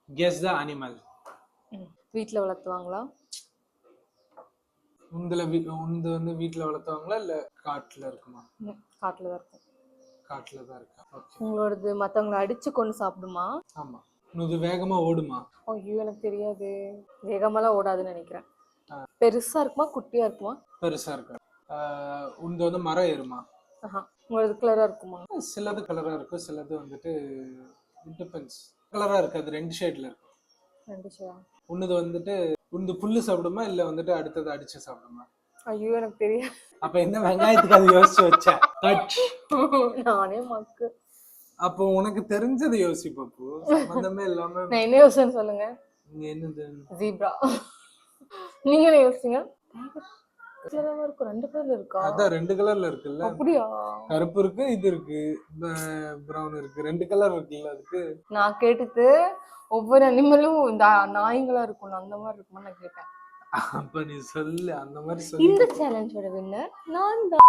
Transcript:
Guess த animal. வீட்ல வளர்த்துவாங்களா? உந்து வந்து வீட்ல வளர்த்துவாங்களா இல்ல காட்டுல இருக்குமா? காட்டுல தான் இருக்கும். காட்டுல தான் இருக்கா? ஓகே. உங்களோடது மத்தவங்களை அடிச்சு கொண்டு சாப்பிடுமா? ஆமா. இது வேகமா ஓடுமா? ஐயோ எனக்கு தெரியாது. வேகமெல்லாம் ஓடாதுன்னு நினைக்கிறேன். பெருசா இருக்குமா குட்டியா இருக்குமா? பெருசா இருக்கு. உந்து வந்து மரம் ஏறுமா? உங்களது கலரா இருக்குமா? சிலது கலரா இருக்கும், சிலது வந்துட்டு டிபெண்ட்ஸ். கலரா இருக்காது, 2 ஷேட்ல இருக்கும். 2 ஷேடா? உன்னது வந்துட்டு உந்து புல்லு சாப்பிடுமா இல்ல வந்துட்டு அடுத்தது அடிச்சு சாப்பிடுமா? ஐயோ எனக்கு தெரியாது. அப்ப என்ன வெங்காயத்துக்கு அது யோசிச்சு வச்ச? நானே மக்கு. அப்போ உனக்கு தெரிஞ்சது யோசி பாப்பு, சம்பந்தமே இல்லாம. நான் என்ன யோசிச்சேன்னு சொல்லுங்க. என்னது? ஜீப்ரா. நீங்க என்ன யோசிச்சீங்க? கலரா இருக்கும், 2 கலர்ல இருக்கா? அதான் 2 கலர்ல இருக்குல்ல. அப்படியா? கருப்பு இருக்கு, இது இருக்கு, பிரவுன் இருக்கு, 2 கலர் இருக்குல்ல அதுக்கு. நான் கேட்டது ஒவ்வொரு அனிமலும் இந்த நாய்களா இருக்கும், அந்த மாதிரி இருக்குமா நான் கேட்டேன். அப்ப நீ சொல்லு, அந்த மாதிரி சொல்லு. இந்த சேலஞ்சோட வின்னர் நான் தான்.